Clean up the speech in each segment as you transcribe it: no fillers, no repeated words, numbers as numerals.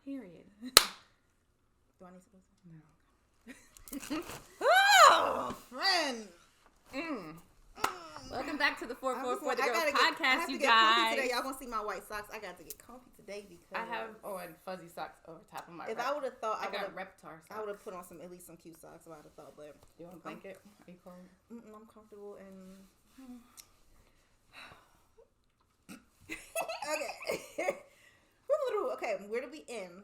Period. Do I need to go? No. Oh, friend. Welcome back to the 444 The I Girl gotta Podcast, you get guys. comfy today. Y'all gonna see my white socks. I got to get comfy today because I have and fuzzy socks over top of my. If I would have thought, I got Reptar socks. I would have put on at least some cute socks. If I would have thought, but you want a blanket? Are you cold? I'm comfortable and. Okay, where did we end?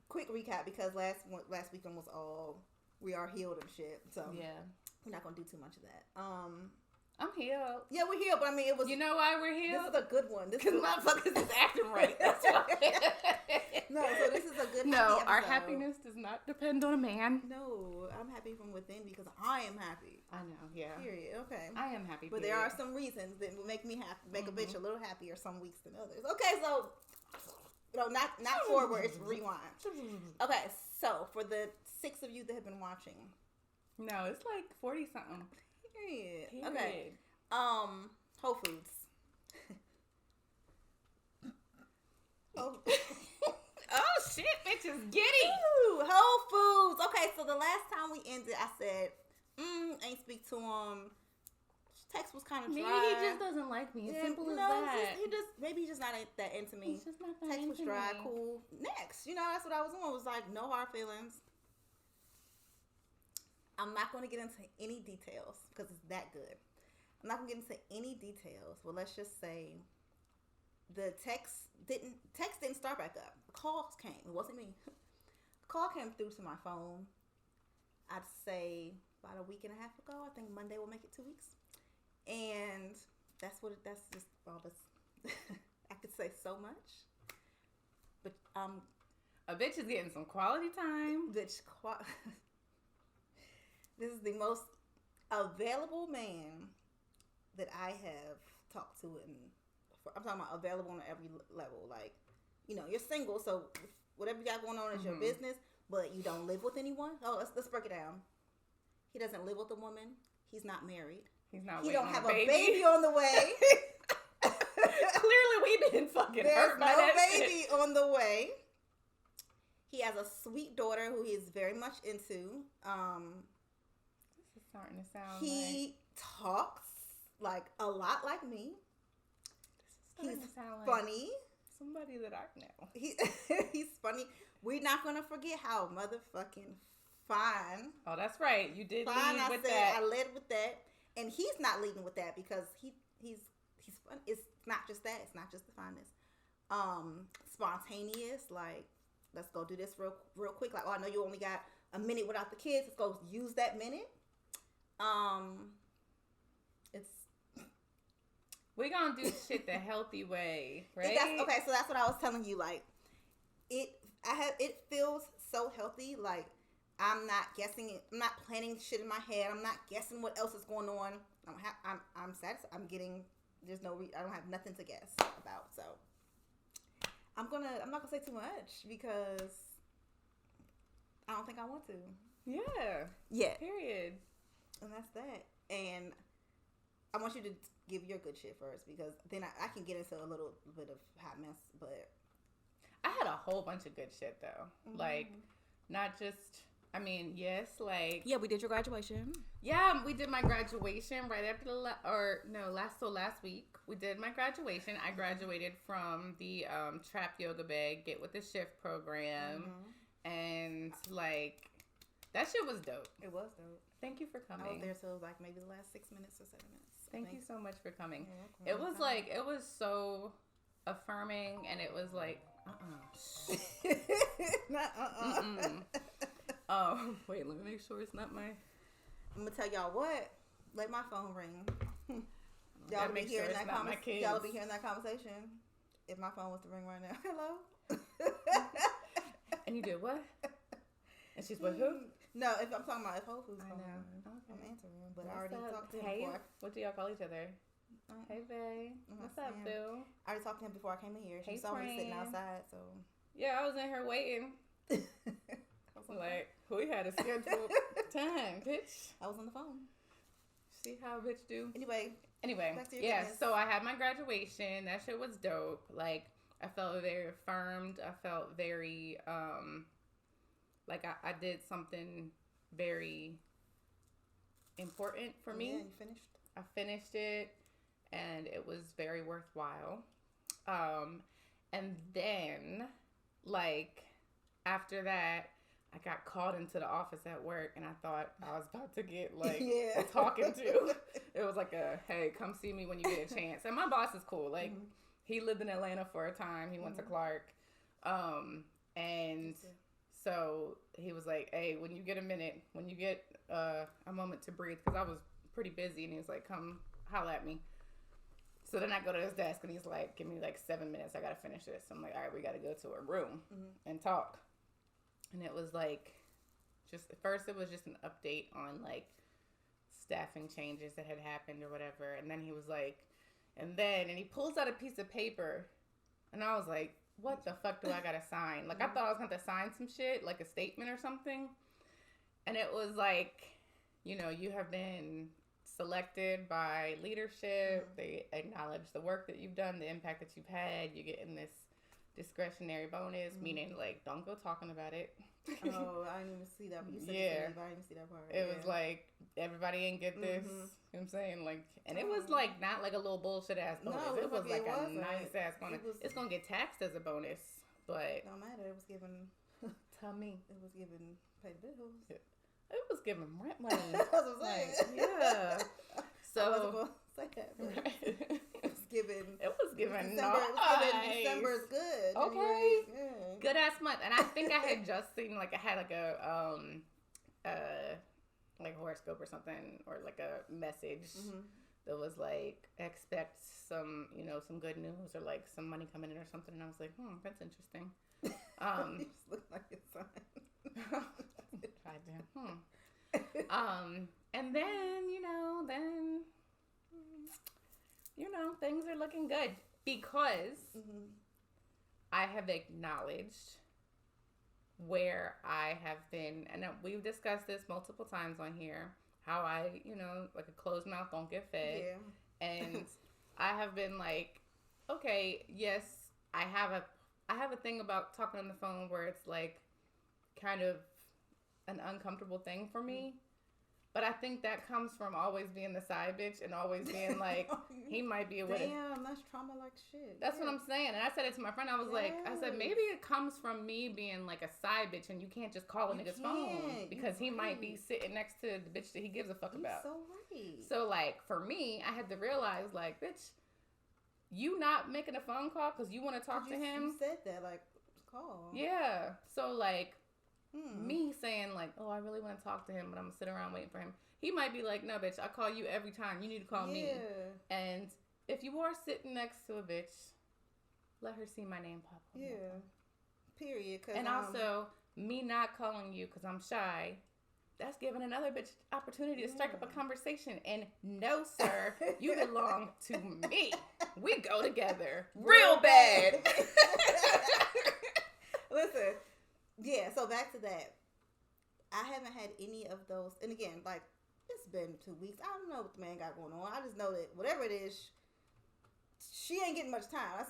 Quick recap because last weekend was all we are healed and shit. So yeah, we're not gonna do too much of that. I'm healed. Yeah, we're healed, but I mean, it was. You know why we're healed? This is a good one. This because motherfuckers is acting right. That's why. No, so this is a good. No, our happiness does not depend on a man. No, I'm happy from within because I am happy. I know. Yeah. Period. Okay. I am happy. But there are some reasons that will make me happy, make a bitch a little happier some weeks than others. Okay, so. No, not forward. It's rewind. Okay, so for the 6 of you that have been watching, no, it's like 40 something. Period. Okay. Whole Foods. Oh shit, bitches, giddy. Ooh, Whole Foods. Okay, so the last time we ended, I said, ain't speak to him. Text was kind of dry. Maybe he just doesn't like me. It's simple as that. Maybe he's just not that into me. He's just not that Text into was dry. me. Cool. Next, that's what I was doing. Was like no hard feelings. I'm not going to get into any details because it's that good. I'm not going to get into any details. Well, let's just say the text didn't start back up. The calls came. It wasn't me. The call came through to my phone. I'd say about a week and a half ago. I think Monday will make it 2 weeks. And that's just all this. I could say so much, but a bitch is getting some quality time. This is the most available man that I have talked to, I'm talking about available on every level. Like, you're single, so whatever you got going on is your business, but you don't live with anyone. Oh, let's break it down. He doesn't live with a woman. He's not married. He don't have a baby on the way. Clearly, we didn't fucking hurt by that shit. There's no baby on the way. He has a sweet daughter who he is very much into. This is starting to sound. He talks like a lot like me. This is He's sound funny. Like somebody that I know. He's funny. We're not gonna forget how motherfucking fine. Oh, that's right. You did fine, lead with that. I led with that. And he's not leading with that because he's fun. It's not just that. It's not just the fineness. Spontaneous. Like, let's go do this real quick. Like, oh, I know you only got a minute without the kids. Let's go use that minute. We're gonna do shit the healthy way, right? Okay, so that's what I was telling you. Like, it feels so healthy. Like, I'm not guessing it. I'm not planning shit in my head. I'm not guessing what else is going on. I'm satisfied. I don't have nothing to guess about. So I'm not gonna say too much because I don't think I want to. Yeah. Period. And that's that. And I want you to give your good shit first because then I can get into a little bit of hot mess. But I had a whole bunch of good shit though. Like, not just. I mean, yes, like... Yeah, we did your graduation. Yeah, we did my graduation right after last week. We did my graduation. I graduated from the Trap Yoga Bag, Get With The Shift program. And, like, that shit was dope. It was dope. Thank you for coming. I was there till, like, maybe the last 6 minutes or 7 minutes. Thank you so much for coming. It was, like, it was so affirming, and it was, like, wait, let me make sure it's not my... I'm gonna tell y'all what. Let my phone ring. Y'all be hearing that conversation. Y'all be hearing that conversation. If my phone was to ring right now, hello. And you did what? And she's with who? No, if I'm talking about Whole Foods. I know. Okay. I'm answering, but I already talked to him before. What do y'all call each other? Hey, babe. What's up, boo? I already talked to him before I came in here. She saw me sitting outside, so. Yeah, I was in here waiting. Like, we had a scheduled time, bitch. I was on the phone. See how a bitch do? Anyway, yeah, so I had my graduation. That shit was dope. Like, I felt very affirmed. I felt very, like I did something very important for me. Yeah, you finished? I finished it, and it was very worthwhile. And then, like, after that, I got called into the office at work, and I thought I was about to get, like, talking to. It was like hey, come see me when you get a chance. And my boss is cool. Like, he lived in Atlanta for a time. He went to Clark. And so he was like, hey, when you get a minute, when you get a moment to breathe, because I was pretty busy, and he was like, come holla at me. So then I go to his desk, and he's like, give me like 7 minutes. I got to finish this. I'm like, all right, we got to go to a room and talk. And it was like, just at first it was just an update on like staffing changes that had happened or whatever. And then he was like, and he pulls out a piece of paper, and I was like, what the fuck do I got to sign? Like, I thought I was going to sign some shit, like a statement or something. And it was like, you know, you have been selected by leadership. They acknowledge the work that you've done, the impact that you've had. You're getting this discretionary bonus, meaning like, don't go talking about it. Oh, I didn't even see that. You said I didn't even see that part. It was like, everybody ain't get this. You know what I'm saying? Like, and it was like not like a little bullshit ass bonus. No, it was like a nice ass bonus. It's gonna get taxed as a bonus, but no matter. It was given. Tell me. It was given pay bills. It was giving rent money. That's what I'm saying. Like, yeah. So I wasn't gonna say that. But it was given. It was given. December is good. Okay. Good ass month, and I think I had just seen like I had like a like horoscope or something, or like a message that was like, expect some, you know, some good news or like some money coming in or something, and I was like, that's interesting. You just look like a sign. I do. And then things are looking good because I have acknowledged where I have been, and we've discussed this multiple times on here, how I, you know, like a closed mouth don't get fed. Yeah. And I have been like, okay, yes, I have a thing about talking on the phone where it's like kind of an uncomfortable thing for me. But I think that comes from always being the side bitch and always being like, he might be a widow. Damn, that's trauma like shit. That's what I'm saying. And I said it to my friend. I was like, maybe it comes from me being like a side bitch, and you can't just call a nigga's phone because he might be sitting next to the bitch that he gives a fuck about. So right. So like for me, I had to realize like, bitch, you not making a phone call because you want to talk to him. You said that, like, call. Yeah. So like, me saying like, oh, I really want to talk to him, but I'm gonna sit around waiting for him. He might be like, no, bitch, I call you every time. You need to call me. And if you are sitting next to a bitch, let her see my name pop up. Yeah. Period. And also, me not calling you because I'm shy, that's giving another bitch opportunity to strike up a conversation. And no, sir, you belong to me. We go together real bad. Listen. Yeah, so back to that. I haven't had any of those. And again, like, it's been 2 weeks. I don't know what the man got going on. I just know that whatever it is, she ain't getting much time. I'm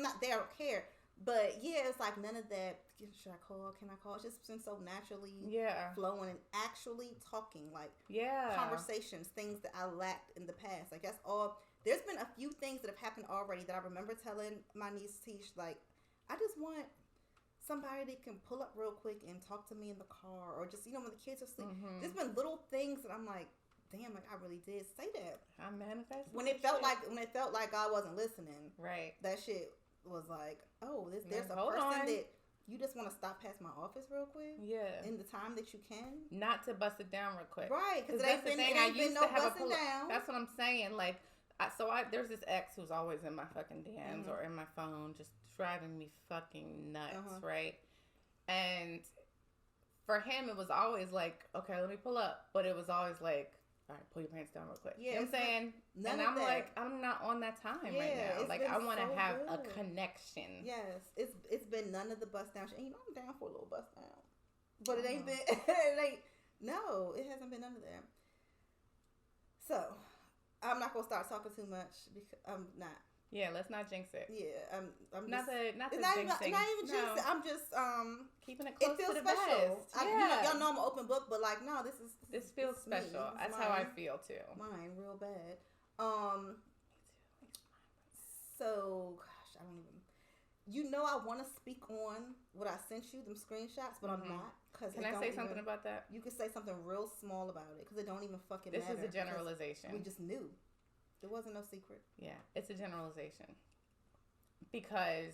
not there, I don't care. But yeah, it's like none of that. Should I call? Can I call? It's just been so naturally flowing and actually talking. Like, conversations, things that I lacked in the past. Like, that's all. There's been a few things that have happened already that I remember telling my niece Tish, like, I just want somebody that can pull up real quick and talk to me in the car, or just, you know, when the kids are asleep. There's been little things that I'm like, damn, like I really did say that. I manifested when it felt like God wasn't listening. Right. That shit was like, oh, there's a person that you just want to stop past my office real quick. Yeah. In the time that you can. Not to bust it down real quick. Right. Because it ain't been no busting down. That's what I'm saying. Like, there's this ex who's always in my fucking DMs or in my phone, just driving me fucking nuts, right? And for him, it was always like, okay, let me pull up. But it was always like, all right, pull your pants down real quick. Yeah, you know what I'm saying? And I'm like, I'm not on that time right now. Like, I want to have a connection. Yes, it's been none of the bust down shit. And you know, I'm down for a little bust down. But it ain't been, no, it hasn't been none of that. So, I'm not going to start talking too much because I'm not. Yeah, let's not jinx it. Yeah, I'm not just, the not jinxing. even jinx it. I'm just keeping it close it feels to the special. vest. Yeah. Y'all know I'm an open book, but like, no, this feels special. That's how I feel too. Mine, real bad. So, gosh, I don't even. You know, I want to speak on what I sent you, them screenshots, but I'm not. Can I say something about that? You can say something real small about it because it don't even fucking this matter. This is a generalization. We just knew. There wasn't no secret. Yeah, it's a generalization. Because,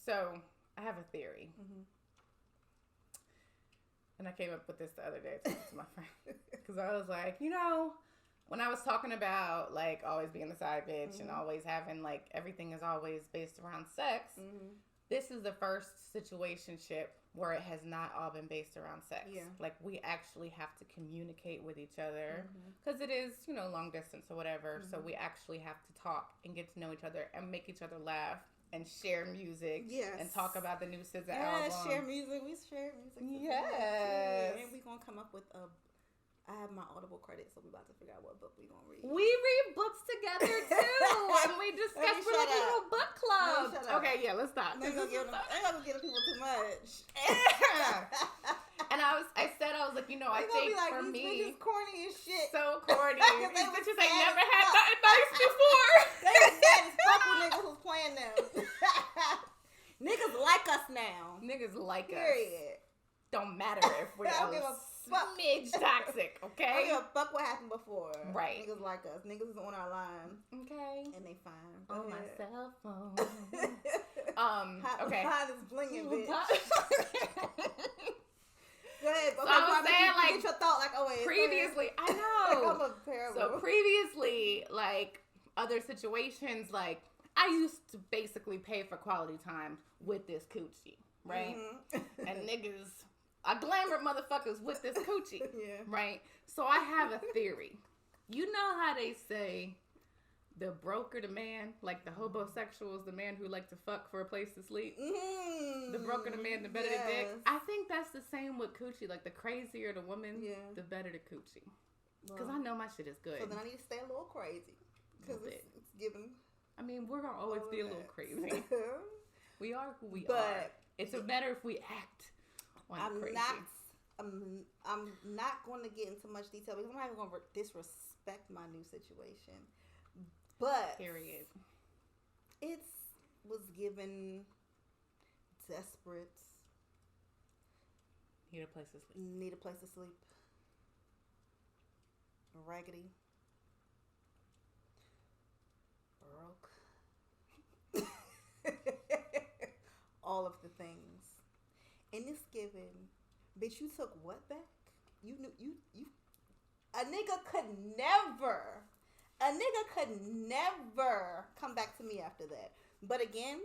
so, I have a theory. Mm-hmm. And I came up with this the other day to my friend. Because I was like, you know, when I was talking about, like, always being the side bitch and always having, like, everything is always based around sex, this is the first situationship where it has not all been based around sex. Yeah. Like, we actually have to communicate with each other because it is, you know, long distance or whatever. So we actually have to talk and get to know each other and make each other laugh and share music and talk about the new SZA album. Yeah, share music. We share music. Yes. And we're going to come up with I have my Audible credit, so we're about to figure out what book we're going to read. We read books together, too. And we discuss we're like a little book club. Okay, yeah, let's stop. I'm not going to give people too much. And I was like, you know, I think like, for me. These bitches corny as shit. So corny. These bitches ain't never had nothing nice before. They was sad as fuck when niggas was playing them. Niggas like us now. Niggas like us. Period. Don't matter if we're smidge toxic, okay? I don't give a fuck what happened before. Right. Niggas like us. Niggas is on our line. Okay. And they fine. On my cell phone. Okay. Hot is blinging, bitch. Go ahead. So I was saying, like, get your thought, like, oh, wait. Previously, I know. I'm terrible. So previously, like, other situations, like, I used to basically pay for quality time with this coochie, right? And niggas, I glamour motherfuckers with this coochie, right? So I have a theory. You know how they say the broker the man, like the homosexual is the man who like to fuck for a place to sleep? The broker the man, the better the dick. I think that's the same with coochie. Like, the crazier the woman, the better the coochie. Because I know my shit is good. So then I need to stay a little crazy. Because it's giving... I mean, we're going to always be a little crazy. We are who we are. It's better if we act crazy. I'm not going to get into much detail because I'm not even going to disrespect my new situation. But period. It was given desperate. Need a place to sleep. Need a place to sleep. Raggedy. Broke. All of the things. And it's given, bitch, you took what back? You knew you a nigga could never come back to me after that. But again,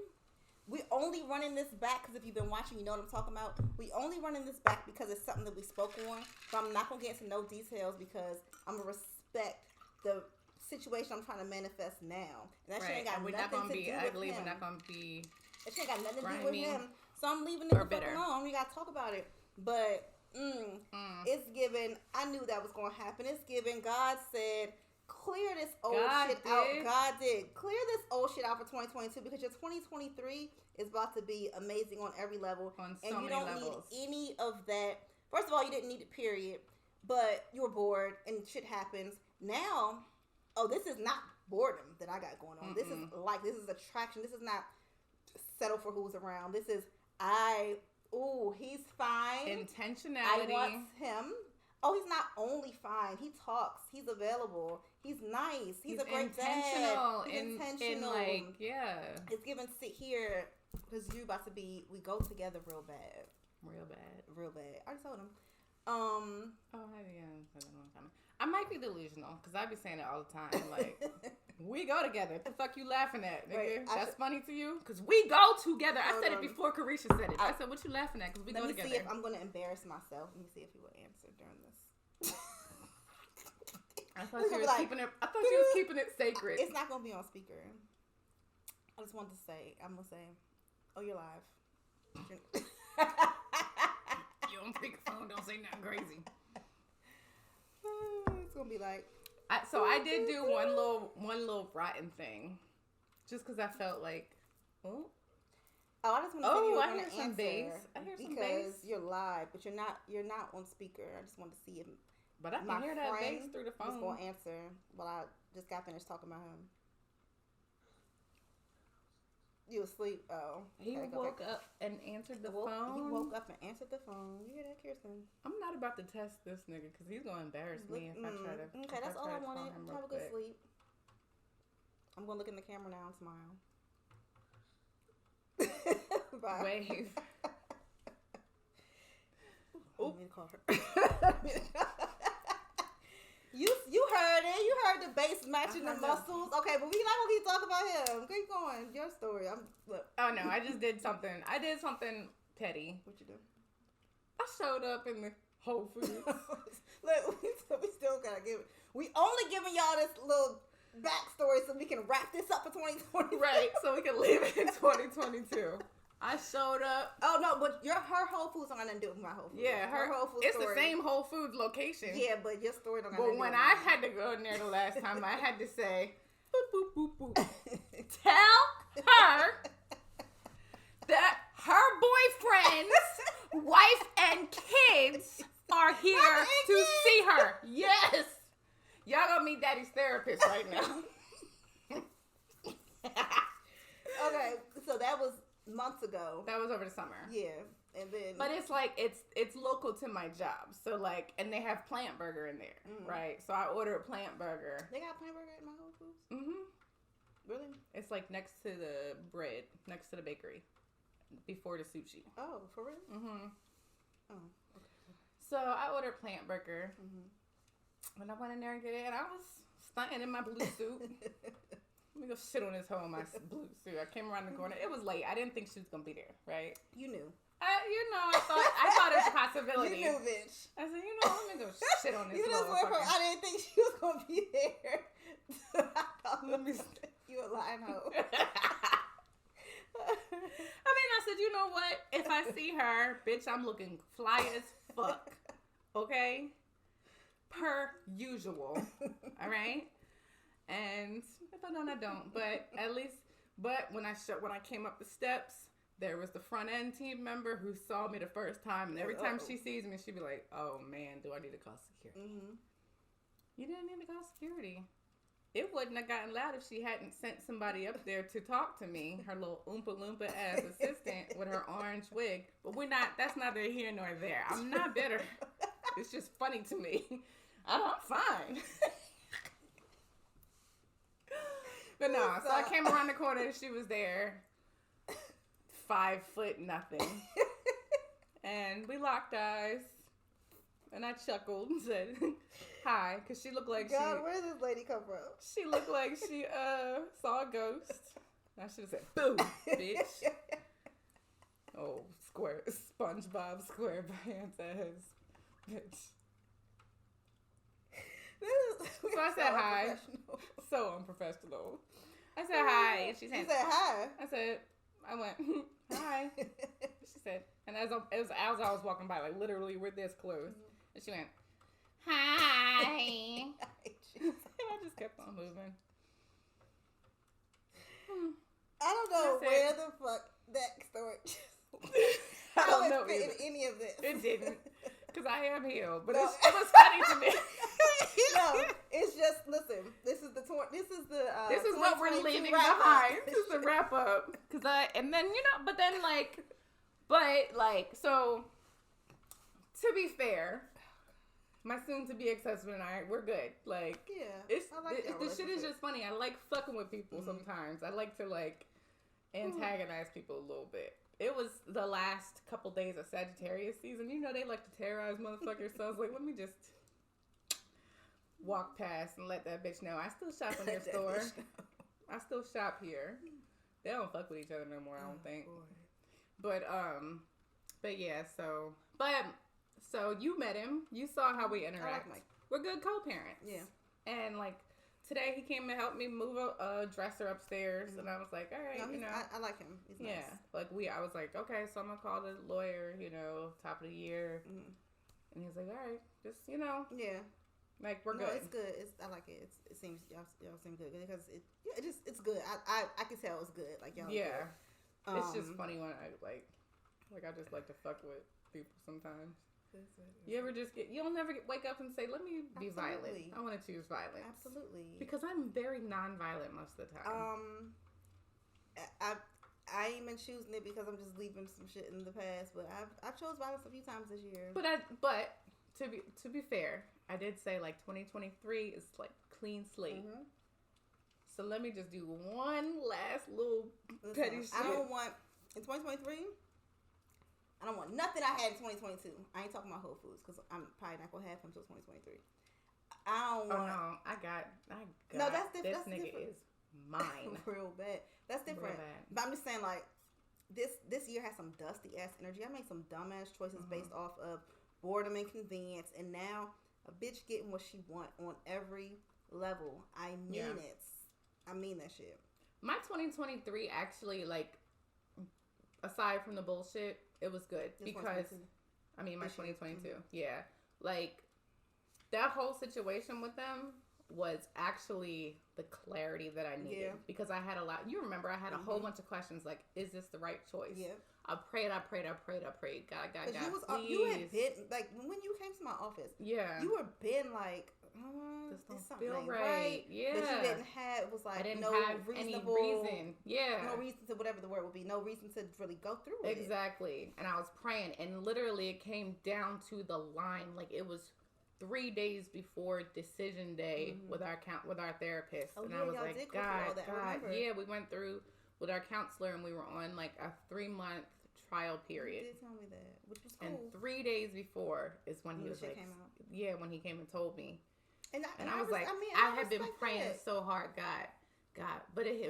we only running this back because if you've been watching, you know what I'm talking about. We only running this back because it's something that we spoke on. So I'm not gonna get into no details because I'm gonna respect the situation I'm trying to manifest now. And that shit ain't got nothing to do with him. We're not gonna be that shit ain't got nothing to do with him. So I'm leaving it the fuck alone. We gotta talk about it. But it's given. I knew that was gonna happen. It's given. God said, clear this old shit out. God did. Clear this old shit out for 2022 because your 2023 is about to be amazing on every level. And you don't need any of that. First of all, you didn't need it, period. But you were bored and shit happens. Now, this is not boredom that I got going on. This is attraction. This is not settle for who's around. This is he's fine. Intentionality. I want him. Oh, he's not only fine. He talks. He's available. He's nice. He's a great dad. He's intentional. It's given sit here because you about to be. We go together real bad. I already told him. I might be delusional because I be saying it all the time. Like, we go together. What the fuck you laughing at, nigga? Right, That's funny to you? Because we go together. I said it before Carisha said it. I said, what you laughing at? Because we go together. Let me see if I'm going to embarrass myself. Let me see if he will answer during this. I thought she was keeping it. I thought she was keeping it sacred. It's not going to be on speaker. I just wanted to say, I'm going to say, you're live. You on speakerphone, don't say nothing crazy. It's gonna be like I did do one little rotten thing. Just because I felt like, oh, I just want to see if you were going to answer. Some bass. I hear some bass. Because you're live, but you're not on speaker. I just want to see if but I can hear that bass through the phone. Was going to answer while I just got finished talking about him. You asleep? Oh. He woke up and answered the phone. He woke up and answered the phone. You hear that, Kirstin? I'm not about to test this nigga because he's going to embarrass me if I try to. Okay, that's all I wanted. Have a good sleep. I'm going to look in the camera now and smile. Bye. Wave. Let me call her. You heard it. You heard the bass matching the muscles. Okay, but we not gonna keep talking about him. Keep going. Your story. Look. Oh no, I just did something. I did something petty. What you do? I showed up in the Whole Foods. Look, we still gotta give it. We only giving y'all this little backstory so we can wrap this up for 2020. Right, so we can leave it in 2022. I showed up. Oh no, but her Whole Foods don't got nothing to do with my Whole Foods. Yeah, her Whole Foods. It's story. The same Whole Foods location. Yeah, but your story don't got nothing to do with it. But when I had to go in there the last time, I had to say, boop, boop, boop, boop. Tell her that her boyfriend's wife and kids are here to see her. Yes. Y'all gonna meet Daddy's therapist right now. Okay, so that was months ago. That was over the summer. Yeah, and then. But it's like it's local to my job, so like, and they have plant burger in there, right? So I ordered plant burger. They got plant burger at my Whole Foods. Really? It's like next to the bread, next to the bakery, before the sushi. Oh, for real? Oh, okay. So I ordered plant burger. When I went in there and get it, and I was stunting in my blue suit. Let me go shit on this hoe in my blue suit. I came around the corner. It was late. I didn't think she was gonna be there, right? You knew. I thought it was a possibility. You knew, bitch. I said, let me go shit on this. I didn't think she was gonna be there. I thought you a lying hoe. I said, you know what? If I see her, bitch, I'm looking fly as fuck. Okay? Per usual. All right? And if I don't, I don't. But at least, when I came up the steps, there was the front end team member who saw me the first time, and every time she sees me, she'd be like, "Oh man, do I need to call security?" You didn't need to call security. It wouldn't have gotten loud if she hadn't sent somebody up there to talk to me, her little Oompa Loompa ass assistant with her orange wig. But that's neither here nor there. I'm not bitter. It's just funny to me. I'm fine. But no, so I came around the corner and she was there. 5 foot nothing. And we locked eyes. And I chuckled and said, hi. Because she looked like where did this lady come from? She looked like she saw a ghost. I should have said, boo, bitch. Oh, SpongeBob SquarePants ass. Bitch. So I said hi. So unprofessional. I said hi. And she said hi. I went, hi. She said, and as I was walking by, like literally we're this close. And she went, hi. And I just kept on moving. I don't know where the fuck that story I don't know fit in any of this. It didn't. Because I am healed. But it was funny to me. No, it's just, listen, this is what we're leaving behind. This is the wrap up. And then, so, to be fair, my soon-to-be ex-husband and I, we're good. Like, yeah, the shit is just funny. I like fucking with people sometimes. I like to, antagonize people a little bit. It was the last couple days of Sagittarius season. They like to terrorize motherfuckers. So I was like, let me just walk past and let that bitch know. I still shop in their store. I still shop here. They don't fuck with each other no more, I don't think. Boy. But yeah, so you met him. You saw how we interact. We're good co-parents. Yeah. And today he came to help me move a dresser upstairs, and I was like, all right, I like him. He's nice. I was like, okay, so I'm gonna call the lawyer, top of the year, and he was like, all right, just Yeah. Like, we're no, good. it's good. I like it. It seems y'all seem good because it's good. I can tell it's good. Like y'all. Yeah. Good. It's just funny when I like I just like to fuck with people sometimes. You ever just you'll never wake up and say, let me be violent. I want to choose violence. Absolutely. Because I'm very non-violent most of the time. I ain't been choosing it because I'm just leaving some shit in the past, but I chose violence a few times this year. But to be fair, I did say like 2023 is like clean slate. Mm-hmm. So let me just do one last little petty shit. I don't want in 2023. I don't want nothing I had in 2022. I ain't talking about Whole Foods because I'm probably not gonna have them until 2023. I don't want. Oh no, I got. No, that's different. This nigga is mine. Real bad. That's different. But I'm just saying, like, this year has some dusty ass energy. I made some dumbass choices based off of boredom and convenience, and now a bitch getting what she want on every level. I mean it. I mean that shit. My 2023 actually, like, aside from the bullshit, it was good because I mean my 2022. Yeah, like that whole situation with them was actually the clarity that I needed because I had a lot. You remember I had a whole bunch of questions like, is this the right choice? Yeah. I prayed. God, please. You had been like when you came to my office. Yeah. You were been like, this don't feel right. Yeah. But you didn't have. It was like I didn't no have any reason. Yeah. No reason to whatever the word would be. No reason to really go through it. Exactly. And I was praying, and literally it came down to the line. Like it was 3 days before decision day with our therapist, and I was like, God, yeah, we went through with our counselor, and we were on like a 3-month trial period. You did tell me that, which was cool. And 3 days before is when he was like, when he came and told me, and I was like, I had been praying so hard, God, but he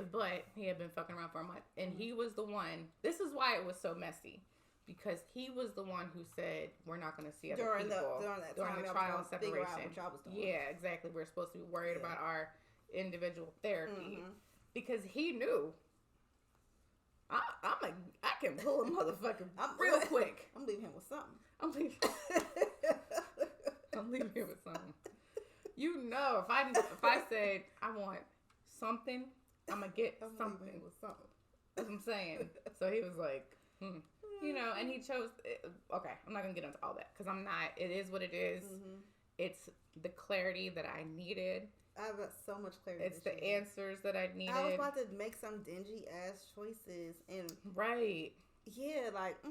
had been fucking around for a month, and he was the one. This is why it was so messy. Because he was the one who said we're not going to see other people during the trial and separation. Yeah, exactly. We're supposed to be worried about our individual therapy because he knew. I can pull a motherfucker real quick. I'm leaving him with something. I'm leaving him with something. You know, if I said I want something, I'm gonna get something with something. That's what I'm saying. So he was like, You know, and he chose. Okay, I'm not gonna get into all that because I'm not. It is what it is. It's the clarity that I needed. I've got so much clarity. It's the answers that I needed. I was about to make some dingy ass choices, and yeah, like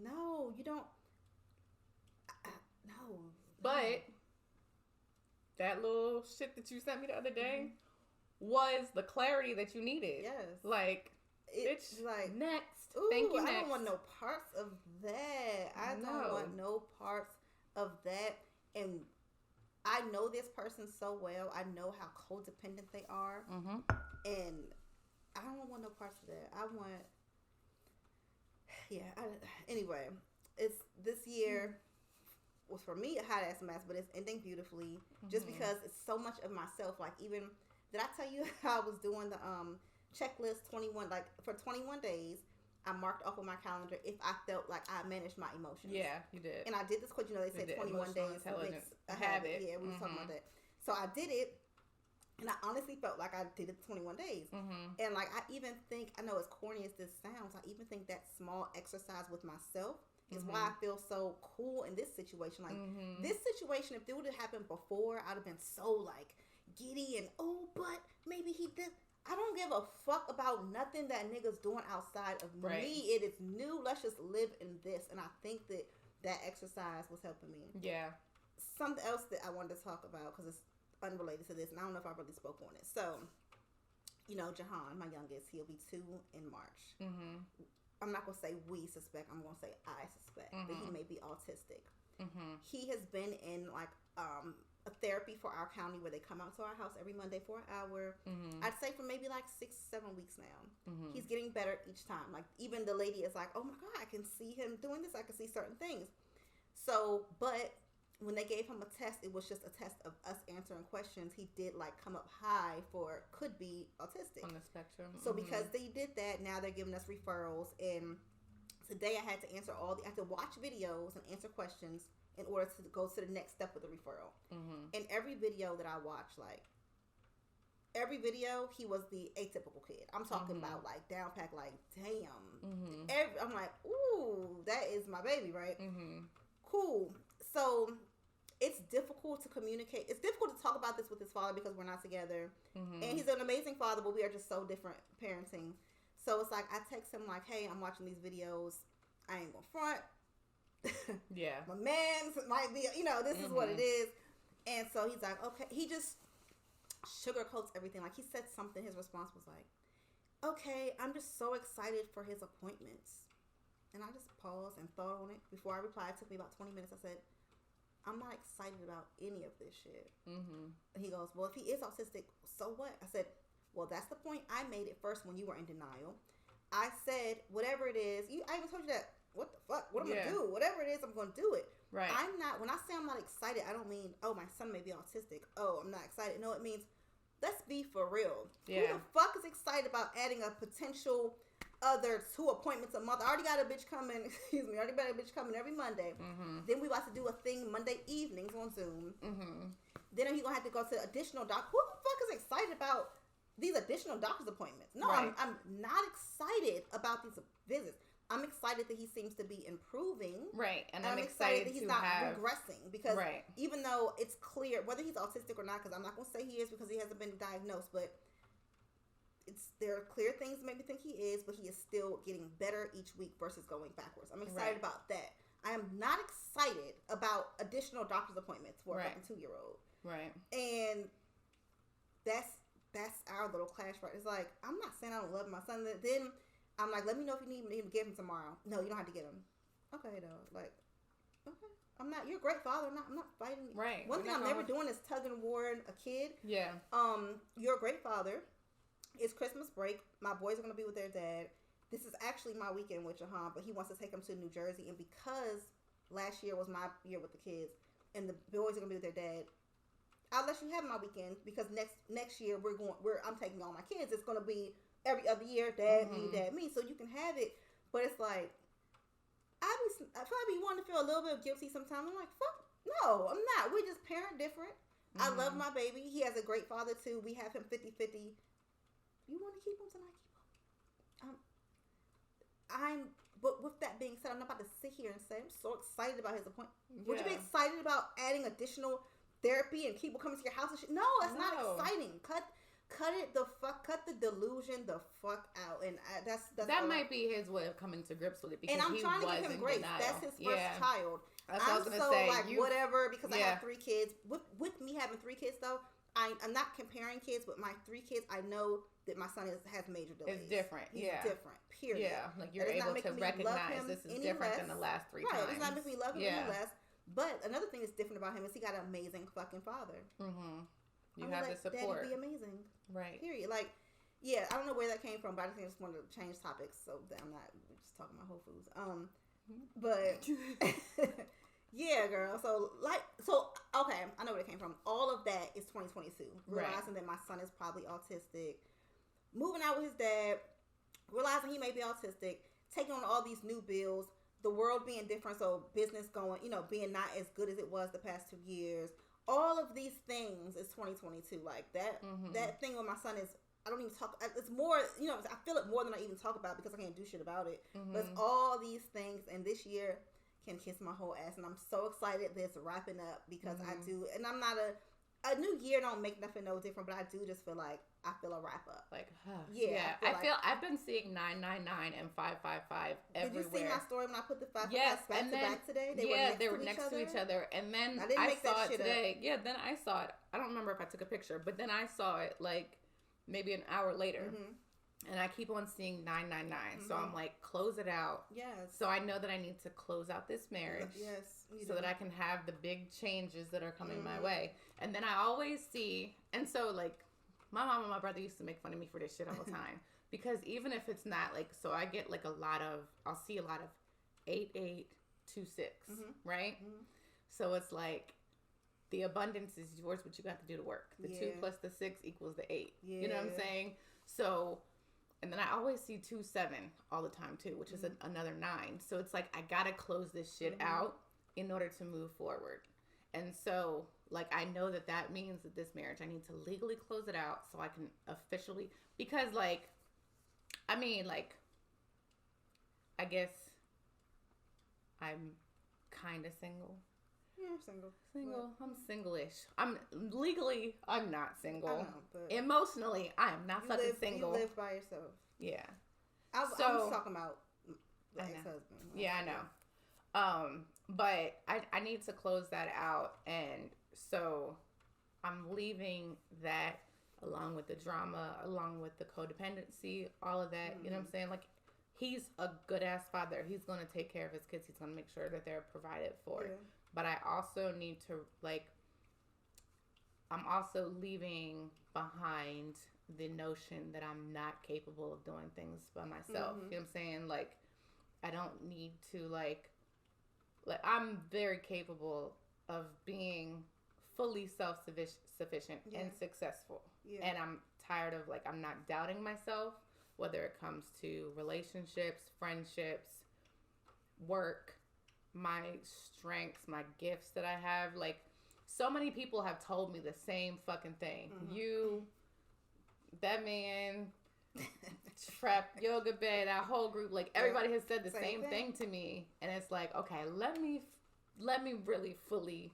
no, you don't. No, but that little shit that you sent me the other day was the clarity that you needed. Yes, like. It's like next. Ooh, thank you. I don't want no parts of that. I don't want no parts of that. And I know this person so well. I know how codependent they are, and I don't want no parts of that. I want, anyway, it's this year was for me a hot ass mess, but it's ending beautifully. Just because it's so much of myself. Like even did I tell you how I was doing the checklist 21, like for 21 days I marked off on my calendar if I felt like I managed my emotions. Yeah, you did. And I did this quick, you know, they said 21 days makes a habit. Yeah, we were talking about that. So I did it, and I honestly felt like I did it 21 days. And like I even think, I know as corny as this sounds, I even think that small exercise with myself is why I feel so cool in this situation. Like this situation, if it would have happened before, I'd have been so like giddy and but maybe he did. I don't give a fuck about nothing that niggas doing outside of me. It is new. Let's just live in this. And I think that exercise was helping me. Yeah. Something else that I wanted to talk about because it's unrelated to this, and I don't know if I really spoke on it. So, you know, Jahan, my youngest, he'll be 2 in March. I'm not gonna say we suspect. I'm gonna say I suspect that he may be autistic. He has been in like a therapy for our county where they come out to our house every Monday for an hour. I'd say for maybe like 6-7 weeks now. He's getting better each time. Like even the lady is like, oh my God, I can see him doing this. I can see certain things. So, but when they gave him a test, it was just a test of us answering questions. He did like come up high for could be autistic on the spectrum. So because they did that, now they're giving us referrals. And today I had to answer I had to watch videos and answer questions in order to go to the next step of the referral. In every video that I watch, like, every video, he was the atypical kid. I'm talking about, like, down pack, like, damn. I'm like, ooh, that is my baby, right? Cool. So, it's difficult to communicate. It's difficult to talk about this with his father because we're not together. And he's an amazing father, but we are just so different parenting. So, it's like, I text him, like, hey, I'm watching these videos. I ain't gonna front. Yeah. My man's might be, you know, this is what it is. And so, he's like, okay. He just sugarcoats everything. Like, he said something. His response was like, okay, I'm just so excited for his appointments. And I just paused and thought on it. Before I replied, it took me about 20 minutes. I said, I'm not excited about any of this shit. And he goes, well, if he is autistic, so what? I said, well, that's the point. I made it first when you were in denial. I said, whatever it is, I even told you that, what the fuck? What am I going to do? Whatever it is, I'm going to do it. Right. When I say I'm not excited, I don't mean, oh, my son may be autistic. Oh, I'm not excited. No, it means, let's be for real. Who the fuck is excited about adding a potential other 2 appointments a month? I already got a bitch coming, every Monday. Then we about to do a thing Monday evenings on Zoom. Then he's going to have to go to additional doc. Who the fuck is excited about these additional doctor's appointments? No, right. I'm not excited about these visits. I'm excited that he seems to be improving. Right. And I'm excited that he's not regressing. Because even though it's clear, whether he's autistic or not, because I'm not going to say he is because he hasn't been diagnosed, but there are clear things that make me think he is, but he is still getting better each week versus going backwards. I'm excited about that. I am not excited about additional doctor's appointments for a fucking 2-year-old. Right. And that's our little clash, right? It's like, I'm not saying I don't love my son. Then I'm like, let me know if you need me to get him tomorrow. No, you don't have to get him. Okay, though. Like, okay. You're a great father. I'm not fighting. Right. One thing I'm never doing is tug and war a kid. Yeah. You're a great father. It's Christmas break. My boys are going to be with their dad. This is actually my weekend with Jahan, but he wants to take them to New Jersey. And because last year was my year with the kids, and the boys are going to be with their dad, I'll let you have my weekend because next year I'm taking all my kids. It's going to be every other year, dad, me, so you can have it. But it's like, I probably want to feel a little bit guilty sometimes. I'm like, fuck, no, I'm not. We just parent different. I love my baby. He has a great father, too. We have him 50-50. You want to keep him, then I keep him. But with that being said, I'm not about to sit here and say, I'm so excited about his appointment. Yeah. Would you be excited about adding additional therapy and people coming to your house and shit? No, that's not exciting. Cut the delusion the fuck out. And that might be his way of coming to grips with it. Because and I'm trying to give him grace. That's his first child. That's what I was going to say. Whatever, because I have 3 kids. With me having 3 kids, though, I'm not comparing kids, but my 3 kids, I know that my son has major delays. It's different. He's different, period. Yeah, like you're able to recognize this is different than the last 3 times. Right, it's not making me love him any less. But another thing that's different about him is he got an amazing fucking father. You have the support. Daddy be amazing. Right. Period. Like, yeah, I don't know where that came from, but I just wanted to change topics so that I'm not just talking about Whole Foods. But yeah, girl. So okay, I know where it came from. All of that is 2022. Realizing that my son is probably autistic, moving out with his dad, realizing he may be autistic, taking on all these new bills, the world being different, so business going, being not as good as it was the past 2 years. All of these things is 2022. Like that thing with my son is, I don't even talk. It's more, I feel it more than I even talk about because I can't do shit about it. But it's all these things, and this year can kiss my whole ass, and I'm so excited that it's wrapping up because I do, and I'm not a new year don't make nothing no different, but I do just feel like I feel a wrap up. Like, I feel I've been seeing 999 and 555 everywhere. Did you see my story when I put the 555 back to back today? They were next to each other, and then I saw it today. Yeah, then I saw it. I don't remember if I took a picture, but then I saw it like maybe an hour later. And I keep on seeing 999. So I'm like, close it out. Yes. So I know that I need to close out this marriage. Yes. So that I can have the big changes that are coming my way. And then I always see, and so like, my mom and my brother used to make fun of me for this shit all the time. Because even if it's not like, so I get like I'll see a lot of 8826, right? So it's like, the abundance is yours, but you got to do the work. The 2 plus the 6 equals the 8. You know what I'm saying? So, and then I always see 27 all the time too, which is another 9. So it's like, I got to close this shit out in order to move forward. And so, like, I know that means that this marriage, I need to legally close it out so I can officially, because, like, I mean, like, I guess I'm kind of single. Yeah, single. I'm single-ish. I'm not single. I know, but emotionally, I am not fucking single. You live by yourself. Yeah. I was talking about the ex-husband. Yeah, I know. But I need to close that out, and so I'm leaving that along with the drama, along with the codependency, all of that. You know what I'm saying? Like, he's a good ass father. He's gonna take care of his kids. He's gonna make sure that they're provided for. Yeah. But I also need to, like, I'm also leaving behind the notion that I'm not capable of doing things by myself. You know what I'm saying? Like, I don't need to, like I'm very capable of being fully self-sufficient and successful. Yeah. And I'm tired of, like, I'm not doubting myself, whether it comes to relationships, friendships, work, my strengths, my gifts that I have. Like, so many people have told me the same fucking thing. You, that man, trap yoga bed, our whole group, like, everybody has said the same thing to me. And it's like, okay, let me really fully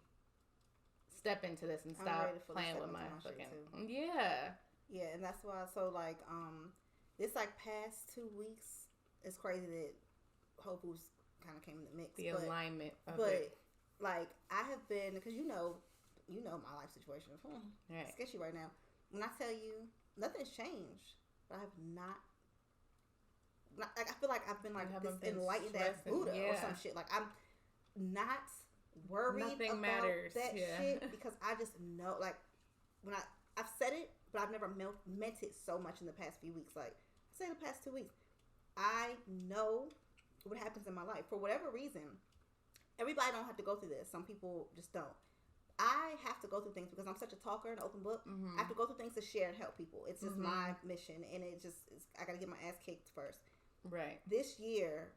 step into this and stop playing with my fucking yeah. And that's why, so, like, this, like, past 2 weeks, it's crazy that Whole Foods kind of came in the mix. The alignment of but it. Like, I have been, because you know my life situation. It's sketchy right now. When I tell you, nothing's changed, but I have not, like, I feel like I've been, like, this enlightened ass Buddha or some shit. Like, I'm not worried about that shit, because I just know, like, when I've said it, but I've never meant it so much in the past few weeks. Like, I say the past 2 weeks, I know what happens in my life. For whatever reason, everybody don't have to go through this. Some people just don't. I have to go through things because I'm such a talker and open book. I have to go through things to share and help people. It's just my mission, and I got to get my ass kicked first. Right. This year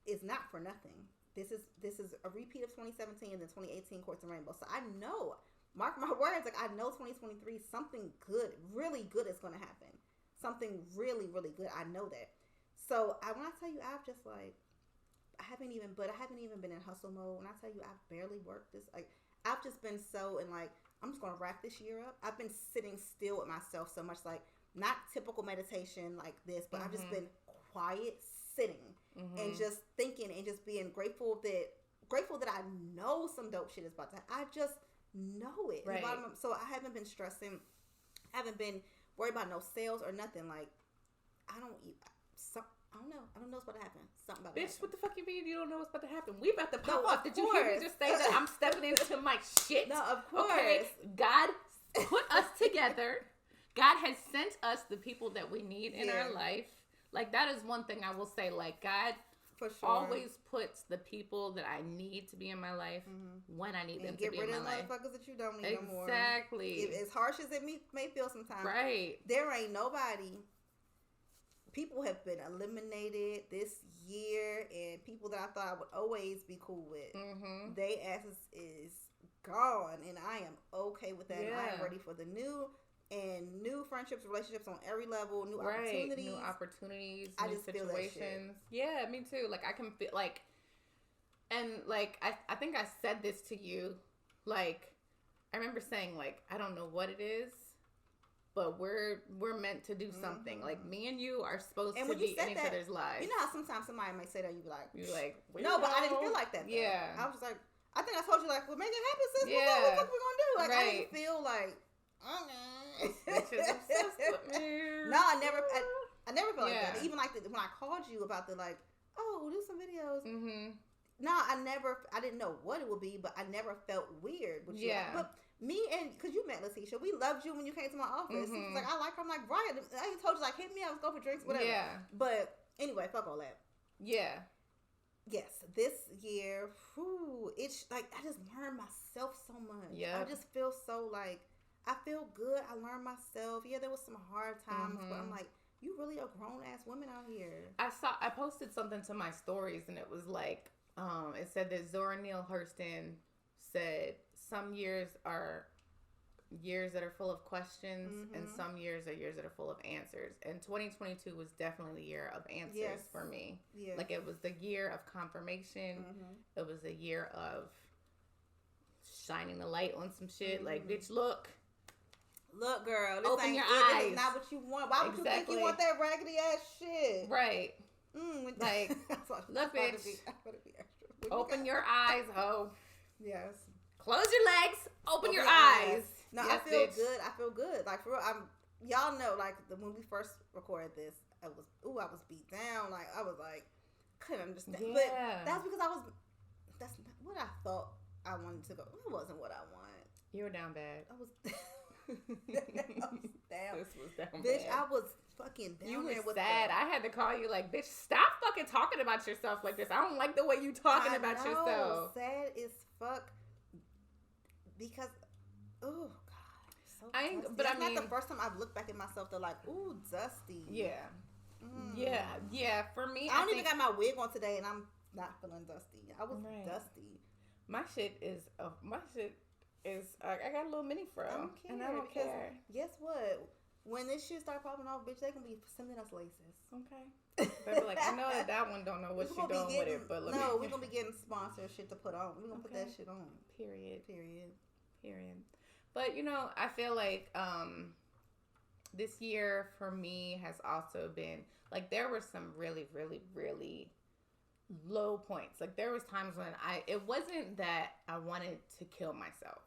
is not for nothing. This is a repeat of 2017 and then 2018 Courts and Rainbow. So I know, mark my words, like, I know 2023, something good, really good is going to happen. Something really, really good. I know that. So when I tell you, I've just, like, I haven't even been in hustle mode. When I tell you I've barely worked this, like, I've just been so, and, like, I'm just going to wrap this year up. I've been sitting still with myself so much, like, not typical meditation like this, but I've just been quiet, sitting and just thinking and just being grateful that I know some dope shit is about to happen. I just know it. Right. So I haven't been stressing. I haven't been worried about no sales or nothing. Like, I don't know. I don't know what's about to happen. Something about to happen. Bitch, what the fuck you mean you don't know what's about to happen? We about to pop off. Did you hear me just say that I'm stepping into my shit? No, of course. Okay, God put us together. God has sent us the people that we need in our life. Like, that is one thing I will say. Like, God always puts the people that I need to be in my life when I need them to be in my life. Get rid of motherfuckers that you don't need no more. Exactly. As harsh as it may feel sometimes. Right. There ain't nobody. People have been eliminated this year, and people that I thought I would always be cool with, they asses is gone, and I am okay with that. Yeah. And I am ready for the new friendships, relationships on every level, new opportunities. New opportunities, I new just situations. Feel that shit. Yeah, me too. Like, I can feel, like, and, like, I think I said this to you. Like, I remember saying, like, I don't know what it is, but we're meant to do something. Like, me and you are supposed to be in each other's lives. You know how sometimes somebody might say that, you're like, no, but I didn't feel like that, though. Yeah. I was just like, I think I told you, like, well, make it happen, sis. What the fuck we gonna do? Like, I didn't feel like, bitches obsessed with me. No, I never felt like that. Even like when I called you about the, like, oh, we'll do some videos. No, I didn't know what it would be, but I never felt weird with you. Yeah. But me and, because you met Letitia, we loved you when you came to my office. He was like, I like her. I'm like, Brian, I told you, like, hit me up, let's go for drinks, whatever. Yeah. But anyway, fuck all that. Yeah. Yes, this year, it's like, I just learned myself so much. Yeah. I just feel so, like, I feel good. I learned myself. Yeah, there was some hard times, but I'm like, you really a grown ass woman out here. I posted something to my stories, and it was like, It said that Zora Neale Hurston said some years are years that are full of questions, and some years are years that are full of answers. And 2022 was definitely the year of answers for me. Yeah. Like, it was the year of confirmation. It was the year of shining the light on some shit. Like, bitch, look, girl, this open your eyes. eyes. This is not what you want. Why would you think you want that raggedy ass shit? Right. Like, look, bitch. Open your eyes, ho. Yes. Close your legs. Open your eyes. No, yes, I feel bitch. good. I feel good. Like, for real, y'all know, like, when we first recorded this, I was beat down. Like, I was like, couldn't understand. Yeah. But that's because that's not what I thought I wanted to go. It wasn't what I wanted. You were down bad. I was down. This was down bitch, bad. I was fucking down. You there were with sad. I had to call you like, bitch, stop fucking talking about yourself like this. I don't like the way you talking about yourself. Sad as fuck. Because, oh God, so I ain't. dusty. But That's I mean, not the first time I've looked back at myself. They're like, ooh, dusty. Yeah, yeah. For me, I don't even got my wig on today, and I'm not feeling dusty. I was dusty. My shit is. I got a little mini fro, and I don't care. Guess what? When this shit start popping off, bitch, they gonna be sending us laces. Okay. They be like, I know that one don't know what she doing with it, but we're gonna be getting sponsored shit to put on. We're gonna put that shit on. Period. But I feel like this year for me has also been like there were some really, really, really low points. Like there was times when it wasn't that I wanted to kill myself.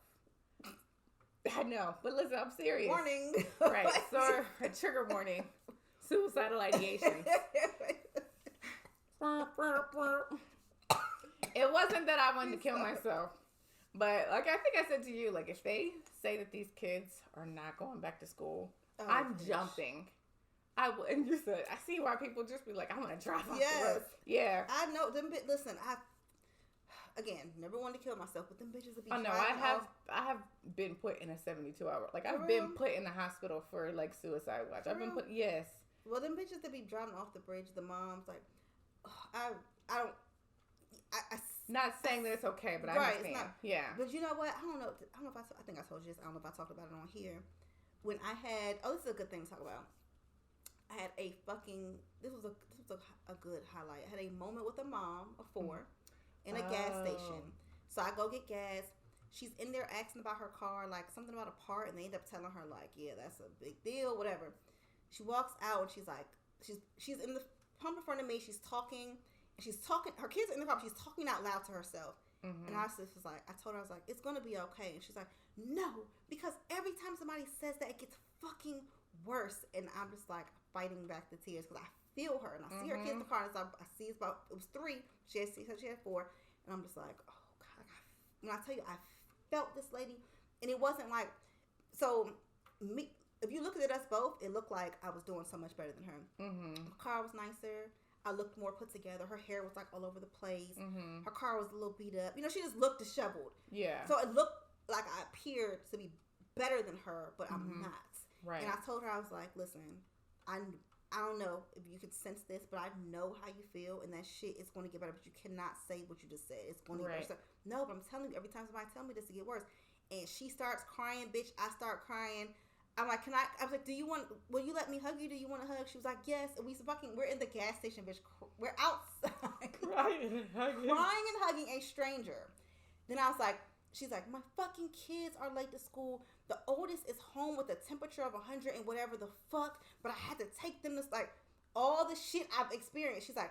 I know, but listen, I'm serious. Warning. Right. So a trigger warning. Suicidal ideation. It wasn't that I wanted to kill myself. But like I think I said to you, like if they say that these kids are not going back to school, I'm jumping. And you said I see why people just be like, I want to drive off the road. Yeah. I know them. Listen, again, never wanted to kill myself, but them bitches would be. Oh no, I have been put in a 72-hour. Like I've been put in the hospital for like suicide watch. I've been put. Yes. Well, them bitches that be driving off the bridge, the moms, like, I don't. Not saying that it's okay, but I understand. Yeah. But you know what? I don't know if I think I told you this. I don't know if I talked about it on here. When I had, this is a good thing to talk about. I had a fucking. This was a good highlight. I had a moment with a mom of 4 in a gas station. So I go get gas. She's in there asking about her car, like something about a part, and they end up telling her like, yeah, that's a big deal, whatever. She walks out and she's like, she's in the pump in front of me. She's talking. She's talking. Her kids are in the car. She's talking out loud to herself. And I was like, I told her, I was like, it's gonna be okay. And she's like, no, because every time somebody says that, it gets fucking worse. And I'm just like fighting back the tears because I feel her and I see her kids in the car. And I see it was 3. She had 4, and I'm just like, oh God. When I tell you, I felt this lady, and it wasn't like me. If you look at us both, it looked like I was doing so much better than her. Her car was nicer. I looked more put together. Her hair was like all over the place. Her car was a little beat up. She just looked disheveled. Yeah. So it looked like I appeared to be better than her, but I'm not. Right. And I told her, I was like, listen, I don't know if you could sense this, but I know how you feel, and that shit is going to get better, but you cannot say what you just said. It's going to get worse. No, but I'm telling you, every time somebody tell me this, it get worse. And she starts crying, bitch. I start crying. I'm like, I was like, will you let me hug you? Do you want a hug? She was like, yes. And we're in the gas station, bitch. We're outside. Crying and hugging a stranger. Then I was like, she's like, my fucking kids are late to school. The oldest is home with a temperature of 100 and whatever the fuck. But I had to take them to like all the shit I've experienced. She's like,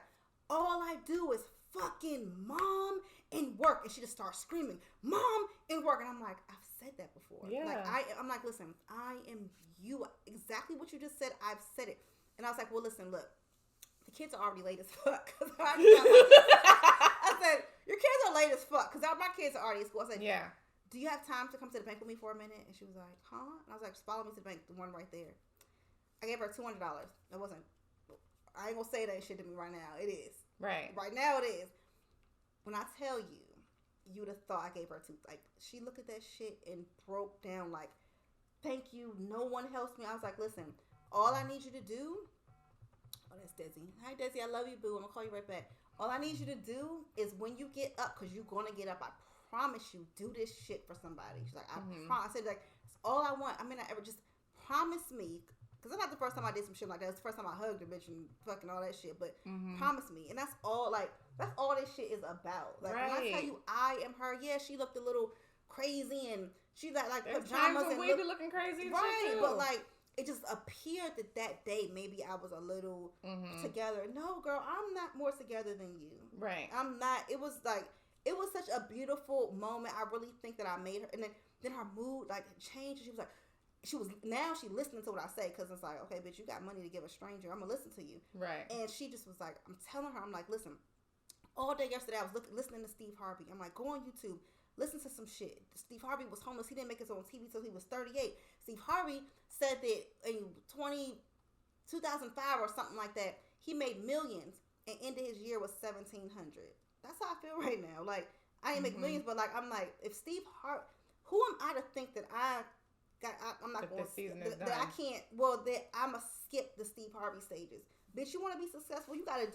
all I do is fucking mom and work. And she just starts screaming, mom and work. And I'm like, I've said that before. Yeah. Like I'm like, listen, I am you. Exactly what you just said. I've said it. And I was like, well, listen, look, the kids are already late as fuck. I said, your kids are late as fuck. Because my kids are already at school. I said, yeah. Do you have time to come to the bank with me for a minute? And she was like, huh? And I was like, just follow me to the bank, the one right there. I gave her $200. I ain't gonna say that shit to me right now. It is. Right. Right now it is. When I tell you, you would have thought I gave her she looked at that shit and broke down like, thank you. No one helps me. I was like, listen, all I need you to do. Oh, that's Desi. Hi, Desi. I love you, boo. I'm gonna call you right back. All I need you to do is when you get up, because you're going to get up, I promise you, do this shit for somebody. She's like, I promise. I said, like, it's all I want. I mean, I ever just promise me, because it's not the first time I did some shit like that. It's the first time I hugged a bitch and fucking all that shit. But promise me. And that's all, like, that's all this shit is about. Like, when I tell you I am her, yeah, she looked a little crazy and she got, like, There's pajamas. And we be looking crazy and shit, too. But, like, it just appeared that day maybe I was a little together. No, girl, I'm not more together than you. Right. I'm not. It was like, it was such a beautiful moment. I really think that I made her. And then her mood, like, changed. She was like, now she listening to what I say, because it's like, okay, bitch, you got money to give a stranger. I'm going to listen to you. Right. And she just was like, I'm telling her, I'm like, listen, all day yesterday I was listening to Steve Harvey. I'm like, go on YouTube. Listen to some shit. Steve Harvey was homeless. He didn't make his own TV until he was 38. Steve Harvey said that in 2005 or something like that, he made millions and ended his year with $1,700. That's how I feel right now. Like, I ain't make millions, but like, I'm like, if Steve Harvey, who am I to think that I'm not going to, that I can't, that I'm going to skip the Steve Harvey stages. Bitch, you want to be successful, you got to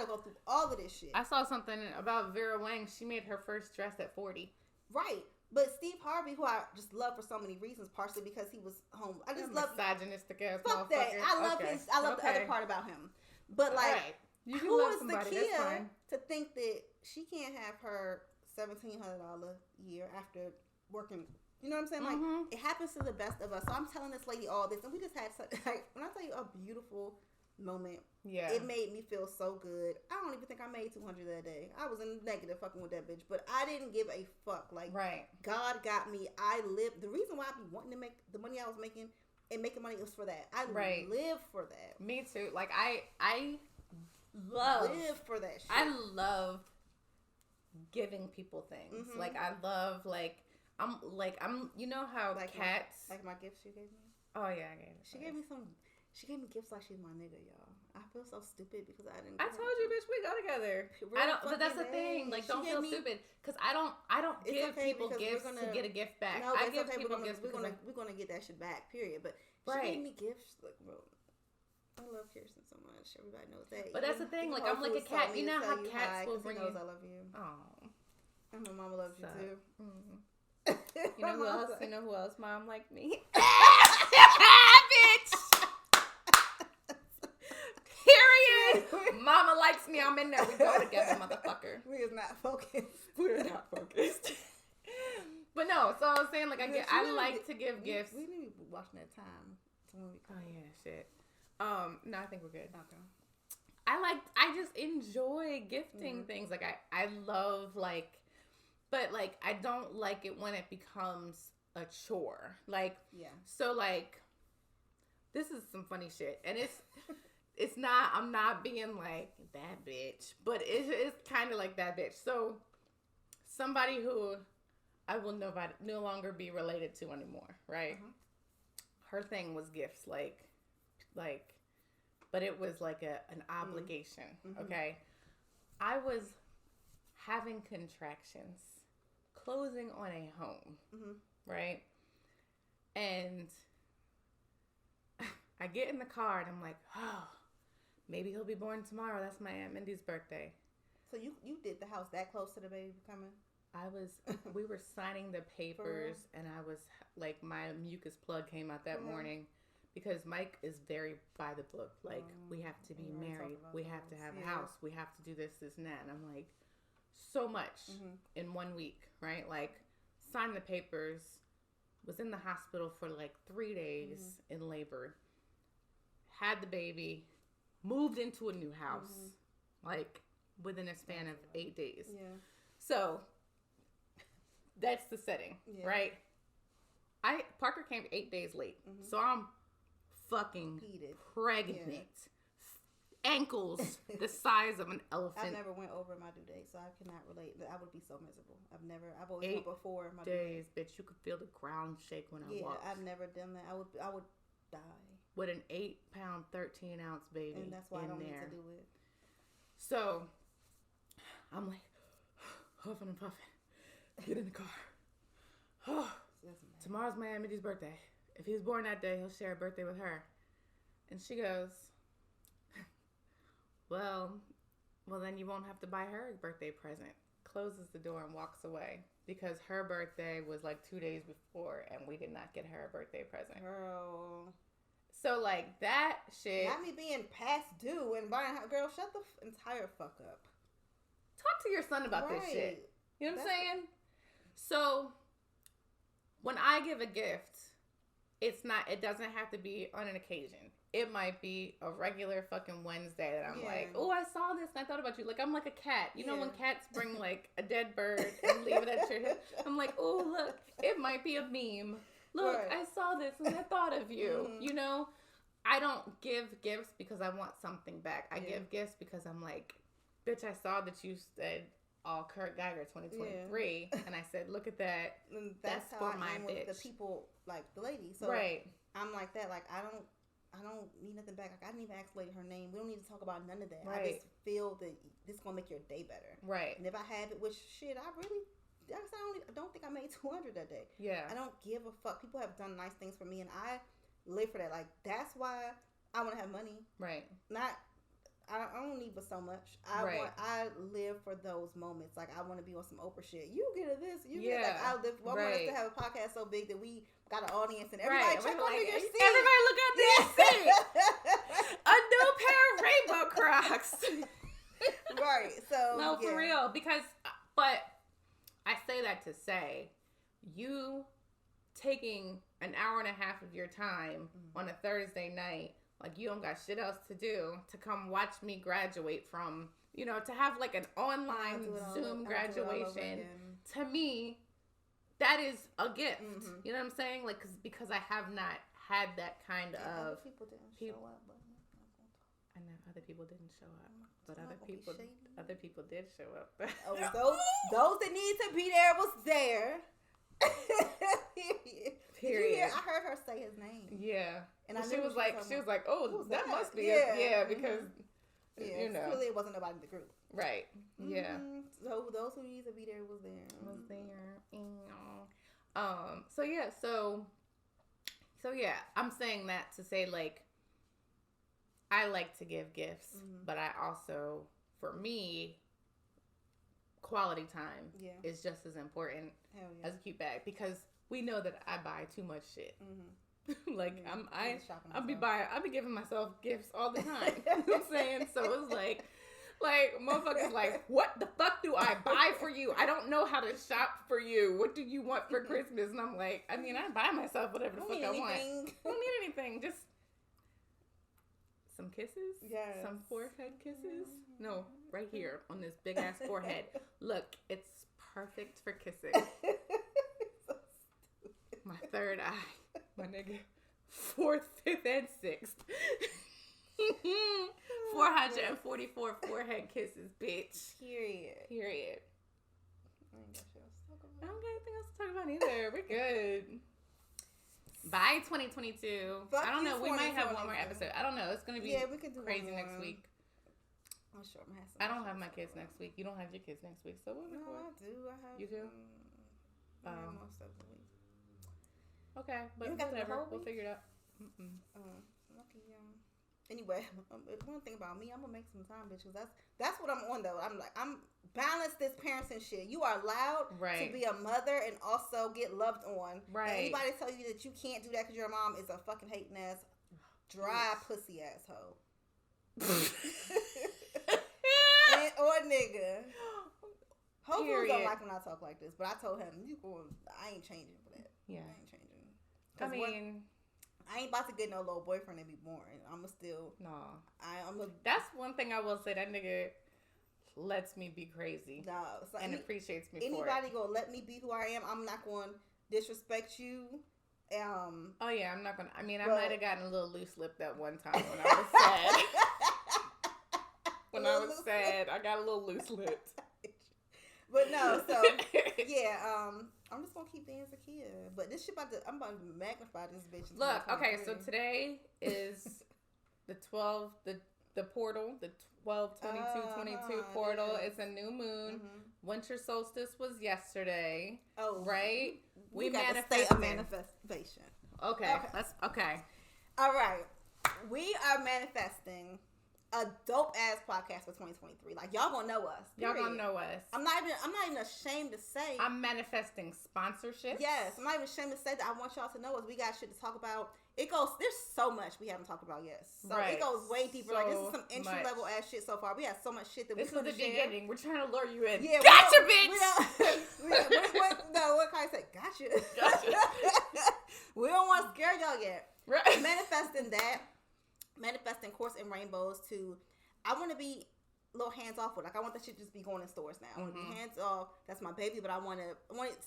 go through all of this shit. I saw something about Vera Wang. She made her first dress at 40. Right. But Steve Harvey, who I just love for so many reasons, partially because he was home. I just love misogynistic ass fuck that. I love the other part about him. But like, you who love is somebody, Zakia to think that she can't have her $1,700 year after working? You know what I'm saying? Like, it happens to the best of us. So I'm telling this lady all this, and we just had such, like, when I tell you a beautiful moment, it made me feel so good. I don't even think I made $200 that day. I was in the negative fucking with that bitch, but I didn't give a fuck. Like, God got me. I lived. The reason why I be wanting to make the money I was making and making money was for that. I live for that. Me too. Like, I live for that shit. I love giving people things. Like, I love, like, I'm, you know how like cats. Like my gifts she gave me? Oh, yeah, I gave it. She gave me gifts like she's my nigga, y'all. I feel so stupid because I didn't. I told you, bitch, we go together. I don't, but that's the thing. Like, don't feel stupid because I don't give people gifts to get a gift back. No, I give people gifts. We're gonna get that shit back. Period. But she gave me gifts. Like, bro, I love Kirstin so much. Everybody knows that. But that's the thing. Like, I'm like a cat. You know how cats will bring you. I love you. Oh, and my mama loves you too. You know who else? You know who else? Mom like me. Bitch. Period. Mama likes me. I'm in there. We go together, motherfucker. We is not focused. We're not focused. But no, so I was saying, like, I like to give gifts. We need to be watching that time. Oh yeah, shit. No, I think we're good. Okay. I just enjoy gifting things. Like, I love, like, but, like, I don't like it when it becomes a chore. Like, so, like, this is some funny shit. And it's not, I'm not being like, that bitch. But it's kind of like that bitch. So, somebody who I will no longer be related to anymore, right? Her thing was gifts, like, but it was like an obligation, okay? I was having contractions, closing on a home, right? And I get in the car and I'm like, oh, maybe he'll be born tomorrow. That's my Aunt Mindy's birthday. So you did the house that close to the baby coming? We were signing the papers and I was like, my mucus plug came out that morning because Mike is very by the book. Like, we have to be married. We have to have a house. We have to do this, and that. And I'm like, so much in 1 week, right? Like, signed the papers, was in the hospital for like 3 days in labor, had the baby, moved into a new house, like within a span of 8 days. Yeah. So that's the setting, right? Parker came 8 days late, so I'm fucking pregnant. Ankles the size of an elephant. I never went over my due date, so I cannot relate. I would be so miserable. I've always went before my days, due date. Bitch. You could feel the ground shake when I walked. Yeah, I've never done that. I would die. With an 8-pound, 13-ounce baby, and that's why I don't need to do it. So I'm like huffing and puffing. Get in the car. Tomorrow's my Aunt Mindy's birthday. If he's born that day, he'll share a birthday with her. And she goes, well, Well, then you won't have to buy her a birthday present. Closes the door and walks away because her birthday was like 2 days before and we did not get her a birthday present. Girl. So, like, that shit. Not me being past due and buying her. Girl, shut the entire fuck up. Talk to your son about this shit. You know what I'm saying? So, when I give a gift, it doesn't have to be on an occasion. It might be a regular fucking Wednesday that I'm like, oh, I saw this and I thought about you. Like, I'm like a cat. You know when cats bring, like, a dead bird and leave it at your hip? I'm like, oh, look, it might be a meme. Look, I saw this and I thought of you. You know? I don't give gifts because I want something back. I give gifts because I'm like, bitch, I saw that you said all Kurt Geiger 2023. And I said, look at that. That's for how my I am bitch. with the people, like, the lady. So I'm like that. Like, I don't need nothing back. Like, I didn't even ask the lady her name. We don't need to talk about none of that. I just feel that this is going to make your day better. Right. And if I have it, which, shit, I don't think I made 200 that day. Yeah. I don't give a fuck. People have done nice things for me, and I live for that. Like, that's why I want to have money. Right. I don't need but so much. I live for those moments. Like, I want to be on some Oprah shit. You get this. You get like, I live. I want us to have a podcast so big that we got an audience and everybody check on your seat. Everybody look at this seat. A new pair of rainbow Crocs. Right. So no, for real. But I say that to say, you taking an hour and a half of your time on a Thursday night, like you don't got shit else to do, to come watch me graduate from, to have like an online Zoom graduation, to me, that is a gift. You know what I'm saying? Like, because I have not had that kind of... People didn't show up, but I know other people didn't show up, but other people did show up. those that need to be there was there. Period. I heard her say his name. Yeah, and she was like, oh, that must be because clearly it wasn't nobody in the group. Right. Yeah. So those who needed to be there was there. So yeah, I'm saying that to say, like, I like to give gifts, but I also, for me, quality time is just as important as a cute bag, because we know that I buy too much shit. Like, I'll be giving myself gifts all the time. You know what I'm saying? So it's like motherfuckers like, what the fuck do I buy for you? I don't know how to shop for you. What do you want for Christmas? And I'm like, I buy myself whatever the fuck I want. I don't need anything. Just some kisses. Yeah. Some forehead kisses. No, right here on this big ass forehead. Look, it's perfect for kissing. So my third eye. My nigga. 4th, 5th, and 6th. 444 forehead kisses, bitch. Period. I don't got anything else to talk about either. We're good. Bye, 2022. I don't know. We might have one more episode. I don't know. It's going to be we can do crazy next week. I'm sure I'm I don't have my kids next week. You don't have your kids next week. So what? No, I do. I have. You do? I have most of the week. Okay, but whatever. We'll figure it out. Lucky, Anyway, one thing about me, I'm gonna make some time, bitch, because that's what I'm on though. I'm balance this parenting shit. You are allowed to be a mother and also get loved on. Right. And anybody tell you that you can't do that because your mom is a fucking hating ass, dry pussy asshole. Or nigga. Hopefully don't like when I talk like this, but I told him, I ain't changing for that. Yeah. I ain't changing. I ain't about to get no little boyfriend and be boring. I'ma still... No. That's one thing I will say. That nigga lets me be crazy. No. So and appreciates me for it. Anybody gonna let me be who I am, I'm not going to disrespect you. Oh, yeah. I'm not going to... I might have gotten a little loose-lipped that one time when I was sad. When I was sad, I got a little loose-lipped. But no, so... Yeah, I'm just gonna keep being Zakia. But this shit I'm about to magnify this bitch. Look, okay, so today is the portal, the 12/22/22 portal. It's a new moon. Winter solstice was yesterday. Oh, right. We got a state of manifestation. Okay. Let's. Okay. All right. We are manifesting a dope ass podcast for 2023. Like y'all gonna know us. Y'all gonna know us. I'm not even ashamed to say. I'm manifesting sponsorships. Yes, I'm not even ashamed to say that. I want y'all to know us. We got shit to talk about. It goes. There's so much we haven't talked about yet. So it goes way deeper. Like this is some entry level ass shit so far. We have so much shit that this is the beginning. We're trying to lure you in. Yeah, gotcha, bitch. What Kai said? Gotcha. We don't want to scare y'all yet. Right. Manifesting that. Manifesting Course and Rainbows to, I want to be a little hands off with. Like I want that shit to just be going in stores now. I want to be hands off. That's my baby, but I want it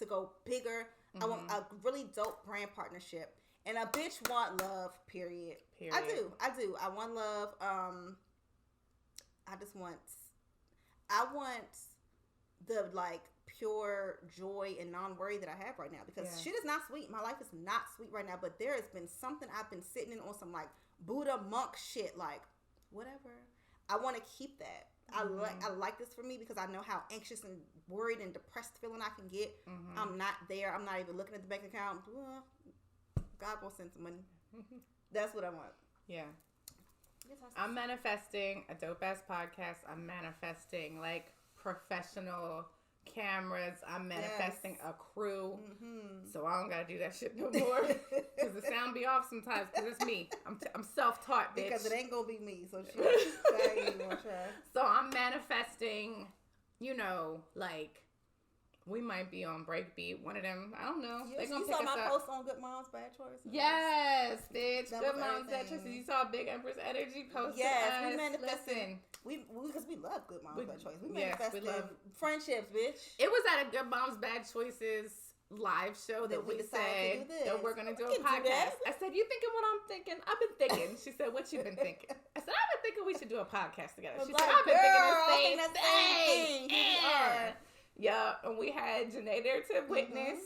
to go bigger. I want a really dope brand partnership. And a bitch want love, period. I do. I want love. I want the like pure joy and non-worry that I have right now because shit is not sweet. My life is not sweet right now, but there has been something I've been sitting in on some like Buddha monk shit, like whatever. I want to keep that. I like this for me because I know how anxious and worried and depressed feeling I can get. I'm not there. I'm not even looking at the bank account. God will send some money. That's what I want. Yeah. I'm manifesting a dope ass podcast. I'm manifesting like professional cameras. I'm manifesting a crew. So I don't gotta do that shit no more because the sound be off sometimes because it's me. I'm self-taught, bitch. Because it ain't gonna be me. So shit. I ain't even gonna try. So I'm manifesting, like we might be on Breakbeat. One of them, I don't know. They gonna pick us up. You saw my post on Good Moms Bad Choices? Yes, bitch. Good Moms Bad Choices. You saw Big Empress Energy post. Yes, we manifesting. Because we love Good Moms Bad Choices. We manifesting friendships, bitch. It was at a Good Moms Bad Choices live show that we said that we're gonna do a podcast. I said, "You thinking what I'm thinking?" I've been thinking. She said, "What you been thinking?" I said, "I've been thinking we should do a podcast together." She said, "I've been thinking the same thing." Yeah, and we had Janae there to witness.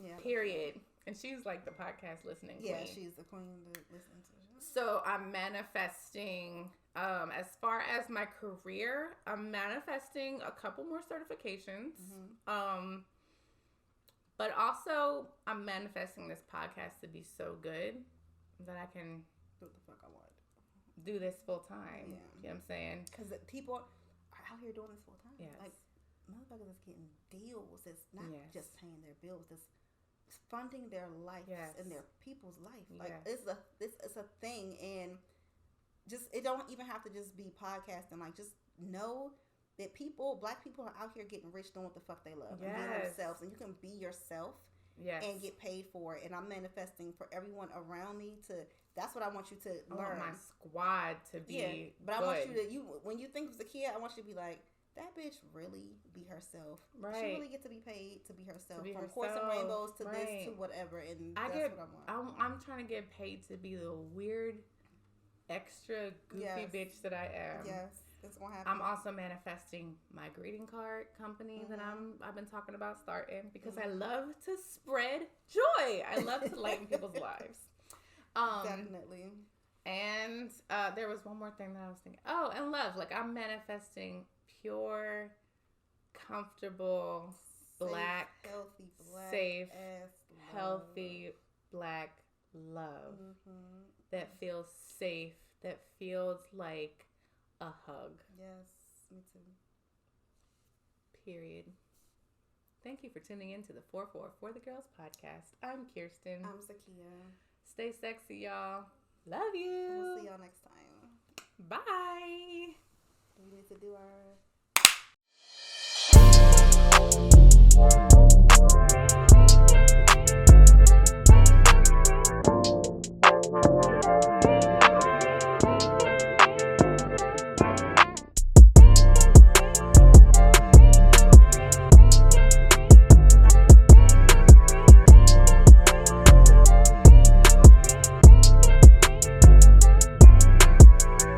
Yeah. Period. And she's like the podcast listening queen. Yeah, she's the queen to listen to. So I'm manifesting, as far as my career, I'm manifesting a couple more certifications. But also I'm manifesting this podcast to be so good that I can do what the fuck I want. Do this full time. Yeah. You know what I'm saying? Because people are out here doing this full time. Yes. Like, motherfuckers is getting deals. It's not just paying their bills. It's funding their life and their people's life. Like it's a thing, and just it don't even have to just be podcasting. Like just know that black people are out here getting rich doing what the fuck they love and being themselves, and you can be yourself and get paid for it. And I'm manifesting for everyone around me to. That's what I want you to learn. I want my squad to be. But I want you to when you think of Zakia, I want you to be like. That bitch really be herself. Right. She really get to be paid to be herself. From Course and Rainbows to this to whatever. And that's what I want. I'm trying to get paid to be the weird, extra goofy bitch that I am. Yes, it's gonna happen. I'm also manifesting my greeting card company that I've been talking about starting because I love to spread joy. I love to lighten people's lives. Definitely. And there was one more thing that I was thinking. Oh, and love. Like I'm manifesting pure, comfortable, safe, healthy black love that feels safe, that feels like a hug. Yes, me too. Period. Thank you for tuning in to the 4-4 for the Girls podcast. I'm Kirstin. I'm Zakia. Stay sexy, y'all. Love you. We'll see y'all next time.